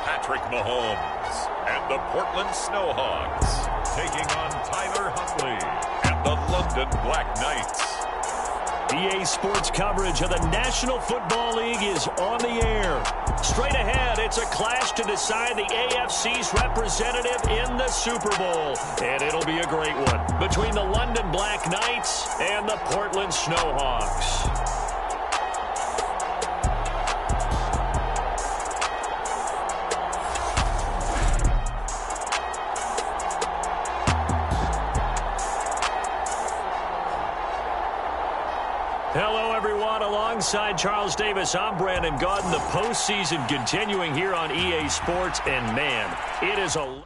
Patrick Mahomes and the Portland Snowhawks taking on Tyler Huntley and the London Black Knights. EA Sports coverage of the National Football League is on the air. Straight ahead, it's a clash to decide the AFC's representative in the Super Bowl. And it'll be a great one between the London Black Knights and the Portland Snowhawks. Hello, everyone. Alongside Charles Davis, I'm Brandon Gaudin. The postseason continuing here on EA Sports. And, man, it is a...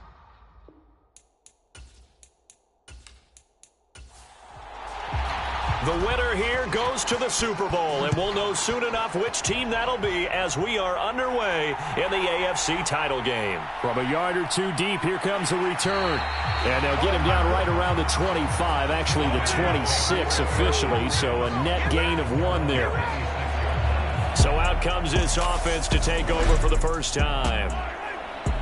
The winner here goes to the Super Bowl, and we'll know soon enough which team that'll be as we are underway in the AFC title game. From a yard or two deep, here comes the return. And they'll get him down right around the 25, actually the 26 officially, so a net gain of 1 there. So out comes this offense to take over for the first time.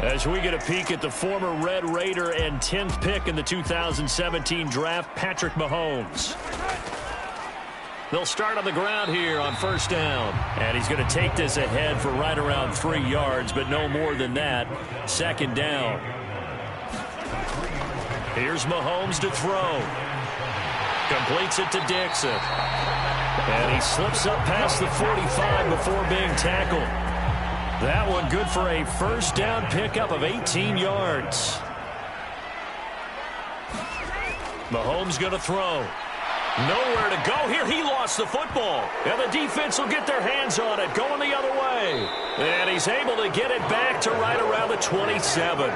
As we get a peek at the former Red Raider and 10th pick in the 2017 draft, Patrick Mahomes. They'll start on the ground here on first down. And he's going to take this ahead for right around 3 yards, but no more than that. Second down. Here's Mahomes to throw. Completes it to Dixon. And he slips up past the 45 before being tackled. That one good for a first down pickup of 18 yards. Mahomes going to throw. Nowhere to go here. He lost the football. And the defense will get their hands on it, going the other way. And he's able to get it back to right around the 27.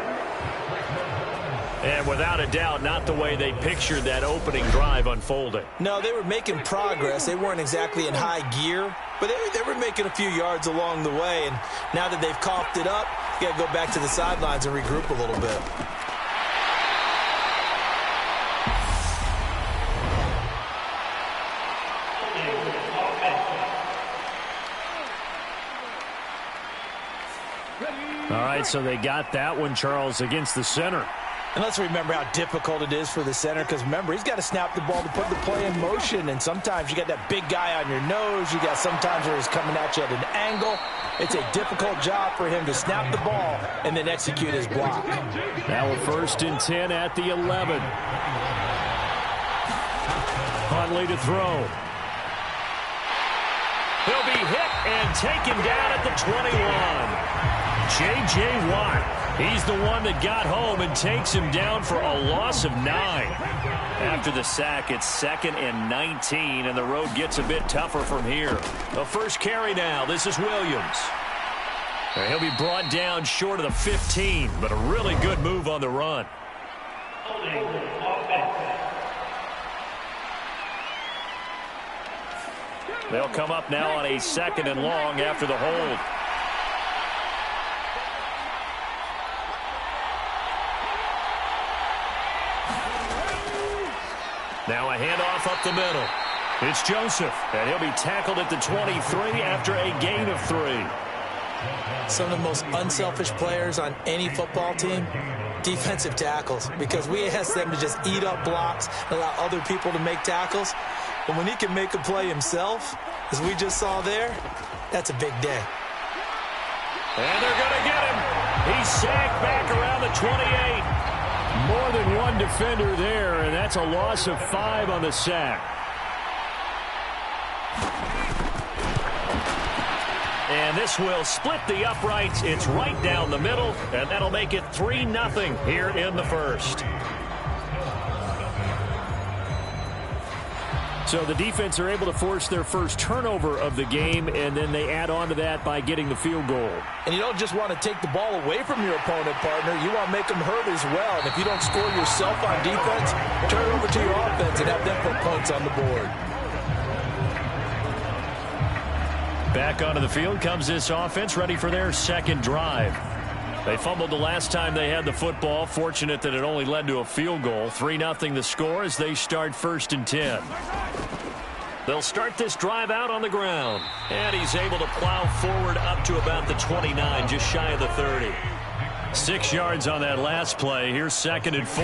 And without a doubt, not the way they pictured that opening drive unfolding. No, they were making progress. They weren't exactly in high gear, but they were making a few yards along the way. And now that they've coughed it up, you got to go back to the sidelines and regroup a little bit. All right, so they got that one, Charles, against the center. And let's remember how difficult it is for the center, because remember, he's got to snap the ball to put the play in motion, and sometimes you got that big guy on your nose. You got sometimes where he's coming at you at an angle. It's a difficult job for him to snap the ball and then execute his block. Now a 1st and 10 at the 11. Huntley to throw. He'll be hit and taken down at the 21. J.J. Watt, he's the one that got home and takes him down for a loss of 9. After the sack, it's 2nd and 19, and the road gets a bit tougher from here. The first carry now. This is Williams. He'll be brought down short of the 15, but a really good move on the run. They'll come up now on a 2nd and long after the hold. Now a handoff up the middle. It's Joseph, and he'll be tackled at the 23 after a gain of 3. Some of the most unselfish players on any football team, defensive tackles, because we ask them to just eat up blocks, allow other people to make tackles. But when he can make a play himself, as we just saw there, that's a big day. And they're going to get him. He's sacked back around the 28. More than one defender there, and that's a loss of 5 on the sack. And this will split the uprights. It's right down the middle, and that'll make it 3-0 here in the first. So the defense are able to force their first turnover of the game, and then they add on to that by getting the field goal. And you don't just want to take the ball away from your opponent, partner. You want to make them hurt as well. And if you don't score yourself on defense, turn it over to your offense and have them put points on the board. Back onto the field comes this offense, ready for their second drive. They fumbled the last time they had the football. Fortunate that it only led to a field goal. 3-0 the score as they start 1st and 10. They'll start this drive out on the ground. And he's able to plow forward up to about the 29, just shy of the 30. 6 yards on that last play. Here's 2nd and 4.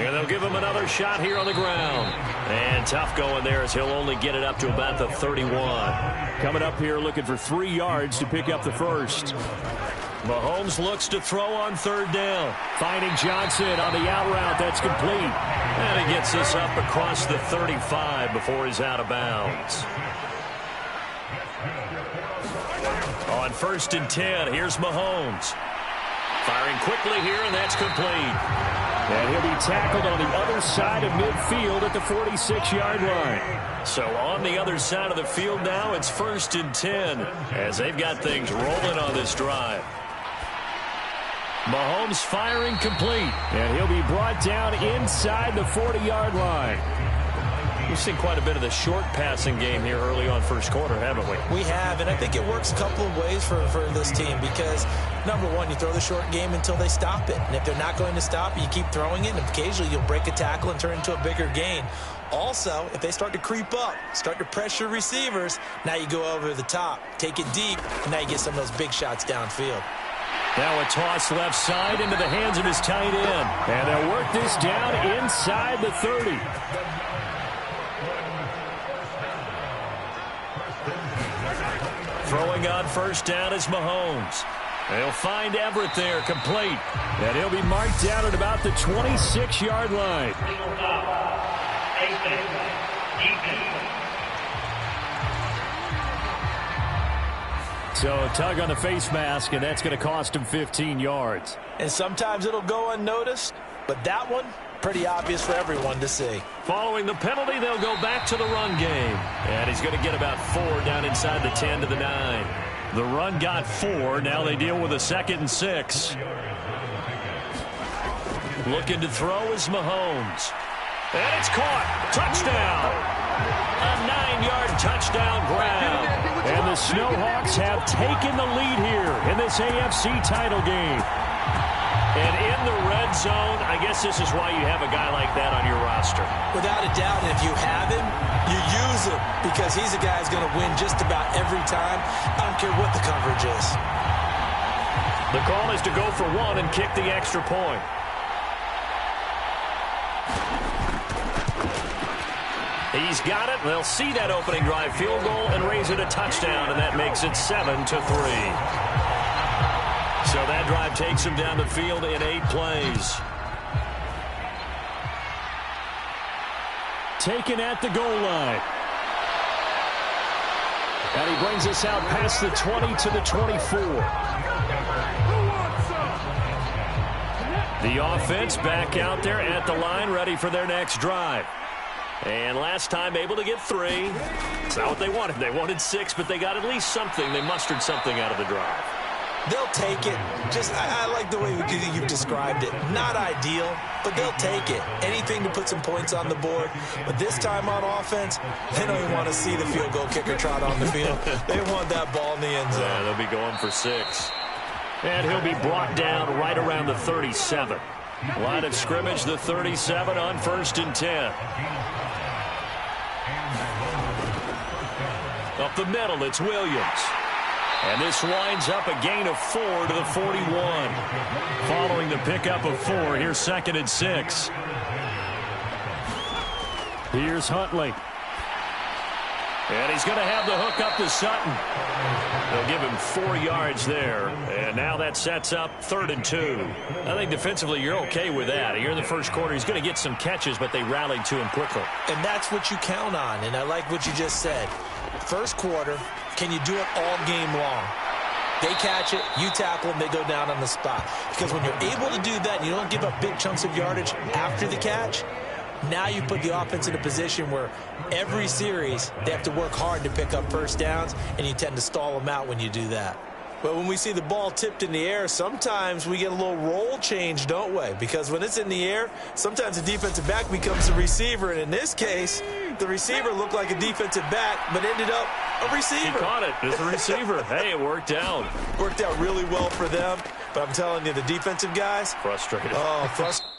And they'll give him another shot here on the ground. And tough going there as he'll only get it up to about the 31. Coming up here looking for 3 yards to pick up the first. Mahomes looks to throw on 3rd down. Finding Johnson on the out route. That's complete. And he gets this up across the 35 before he's out of bounds. On 1st and 10, here's Mahomes. Firing quickly here, and that's complete. And he'll be tackled on the other side of midfield at the 46-yard line. So on the other side of the field now, it's 1st and 10 as they've got things rolling on this drive. Mahomes firing complete. And he'll be brought down inside the 40-yard line. We've seen quite a bit of the short passing game here early on first quarter, haven't we? We have, and I think it works a couple of ways for this team because, number one, you throw the short game until they stop it. And if they're not going to stop it, you keep throwing it, and occasionally you'll break a tackle and turn it into a bigger gain. Also, if they start to creep up, start to pressure receivers, now you go over the top, take it deep, and now you get some of those big shots downfield. Now a toss left side into the hands of his tight end. And they'll work this down inside the 30. Throwing on 1st down is Mahomes. They'll find Everett there, complete. And he'll be marked down at about the 26-yard line. So a tug on the face mask, and that's going to cost him 15 yards. And sometimes it'll go unnoticed, but that one, pretty obvious for everyone to see. Following the penalty, they'll go back to the run game. And he's going to get about 4 down inside the 10 to the 9. The run got 4. Now they deal with a 2nd and 6. Looking to throw is Mahomes. And it's caught. Touchdown. A 9-yard touchdown grab. And the Snowhawks have taken the lead here in this AFC title game. And in the red zone, I guess this is why you have a guy like that on your roster. Without a doubt, and if you have him, you use him because he's a guy who's going to win just about every time. I don't care what the coverage is. The call is to go for 1 and kick the extra point. He's got it. They'll see that opening drive field goal and raise it a touchdown, and that makes it 7-3. So that drive takes him down the field in 8 plays. Taken at the goal line. And he brings us out past the 20 to the 24. The offense back out there at the line, ready for their next drive. And last time able to get 3. It's not what they wanted. They wanted 6, but they got at least something. They mustered something out of the drive. They'll take it. I like the way you've described it. Not ideal, but they'll take it. Anything to put some points on the board. But this time on offense, they don't even want to see the field goal kicker trot on the field. They want that ball in the end zone. Yeah, they'll be going for 6. And he'll be brought down right around the 37. Line of scrimmage, the 37 on 1st and 10. Up the middle, it's Williams. And this winds up a gain of 4 to the 41. Following the pickup of 4, here's 2nd and 6. Here's Huntley. And he's going to have the hook up to Sutton. They'll give him 4 yards there. And now that sets up 3rd and 2. I think defensively you're okay with that. Here in the first quarter, he's going to get some catches, but they rallied to him quickly. And that's what you count on. And I like what you just said. First quarter, can you do it all game long? They catch it, you tackle them, they go down on the spot. Because when you're able to do that, and you don't give up big chunks of yardage after the catch, now you put the offense in a position where every series they have to work hard to pick up first downs, and you tend to stall them out when you do that. But when we see the ball tipped in the air, sometimes we get a little roll change, don't we? Because when it's in the air, sometimes the defensive back becomes the receiver. And in this case, the receiver looked like a defensive back, but ended up a receiver. He caught it as a receiver. Hey, it worked out. Worked out really well for them. But I'm telling you, the defensive guys. Frustrated. Oh, frustrated.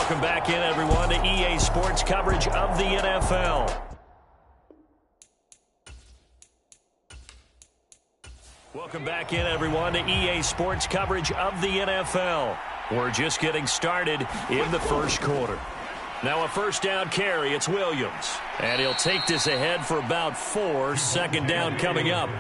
Welcome back in, everyone, to EA Sports coverage of the NFL. Welcome back in, everyone, to EA Sports coverage of the NFL. We're just getting started in the first quarter. Now a first down carry, it's Williams. And he'll take this ahead for about 4. Second down coming up.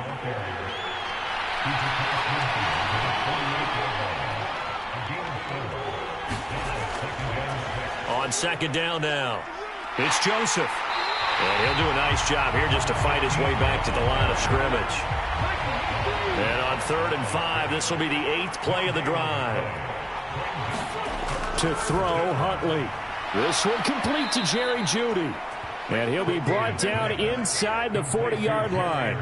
On second down now, it's Joseph. And he'll do a nice job here just to fight his way back to the line of scrimmage. And on 3rd and 5, this will be the 8th play of the drive. To throw, Huntley. This one complete to Jerry Jeudy. And he'll be brought down inside the 40-yard line.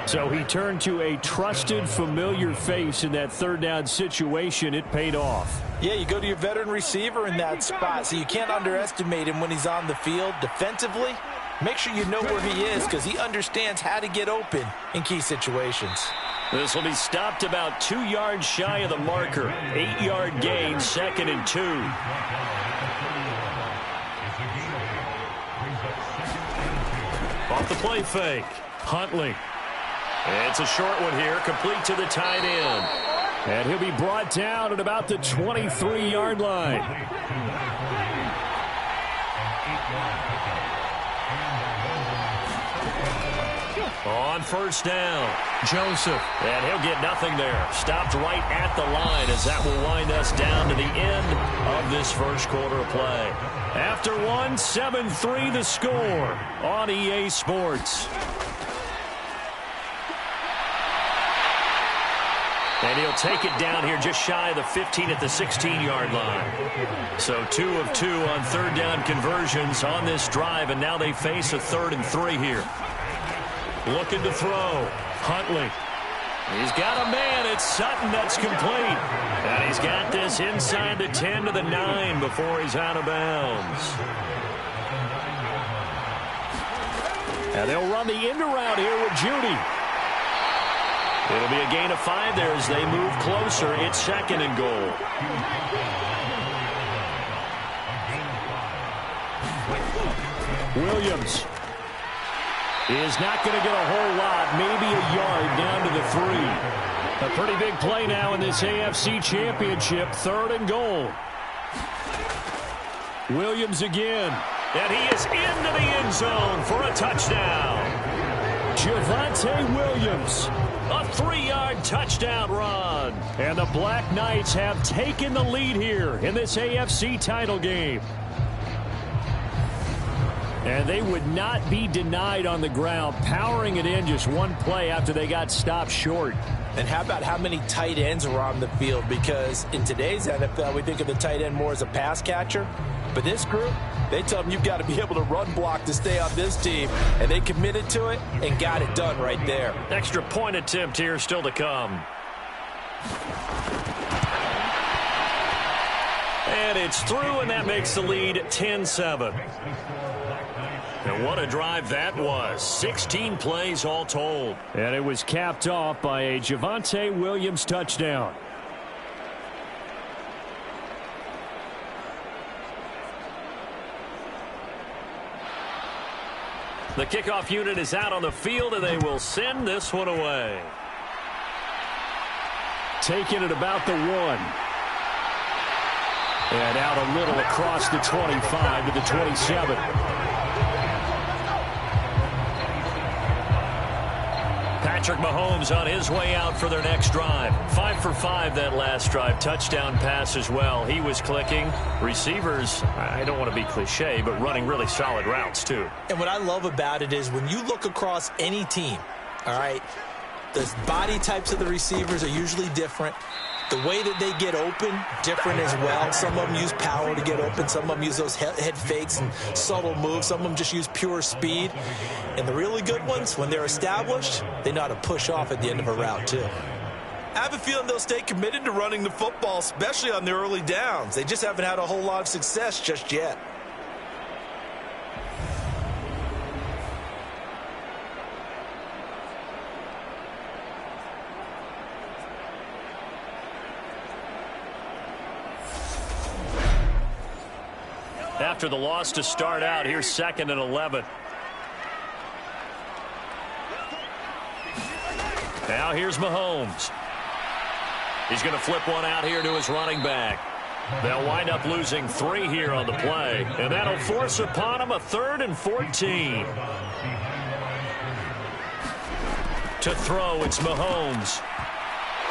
So he turned to a trusted, familiar face in that third down situation. It paid off. Yeah, you go to your veteran receiver in that spot, so you can't underestimate him when he's on the field. Defensively, make sure you know where he is because he understands how to get open in key situations. This will be stopped about 2 yards shy of the marker. 8-yard gain, 2nd and 2. Off the play fake. Huntley. It's a short one here, complete to the tight end. And he'll be brought down at about the 23-yard line. On first down, Joseph. And he'll get nothing there. Stopped right at the line as that will wind us down to the end of this first quarter of play. After one, 7-3 the score on EA Sports. And he'll take it down here just shy of the 15 at the 16-yard line. So 2 of 2 on third down conversions on this drive, and now they face a 3rd and 3 here. Looking to throw. Huntley. He's got a man. It's Sutton that's complete. And he's got this inside the 10 to the 9 before he's out of bounds. And they'll run the end around here with Jeudy. It'll be a gain of 5 there as they move closer. It's 2nd and goal. Williams is not going to get a whole lot, maybe a yard down to the 3. A pretty big play now in this AFC Championship, 3rd and goal. Williams again. And he is into the end zone for a touchdown. Javonte Williams. A 3-yard touchdown run. And the Black Knights have taken the lead here in this AFC title game. And they would not be denied on the ground, powering it in just one play after they got stopped short. And how about how many tight ends are on the field? Because in today's NFL, we think of the tight end more as a pass catcher. But this group, they tell them you've got to be able to run block to stay on this team. And they committed to it and got it done right there. Extra point attempt here still to come. And it's through, and that makes the lead 10-7. And what a drive that was. 16 plays all told. And it was capped off by a Javonte Williams touchdown. The kickoff unit is out on the field, and they will send this one away. Taking it about the 1. And out a little across the 25 to the 27. Patrick Mahomes on his way out for their next drive. 5 for 5 that last drive. Touchdown pass as well. He was clicking. Receivers, I don't want to be cliche, but running really solid routes too. And what I love about it is when you look across any team, all right, the body types of the receivers are usually different. The way that they get open, different as well. Some of them use power to get open. Some of them use those head fakes and subtle moves. Some of them just use pure speed. And the really good ones, when they're established, they know how to push off at the end of a route, too. I have a feeling they'll stay committed to running the football, especially on their early downs. They just haven't had a whole lot of success just yet. after the loss to start out. Here's 2nd and 11. Now here's Mahomes. He's going to flip one out here to his running back. They'll wind up losing 3 here on the play, and that'll force upon him a 3rd and 14. To throw, it's Mahomes.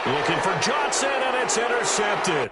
Looking for Johnson, and it's intercepted.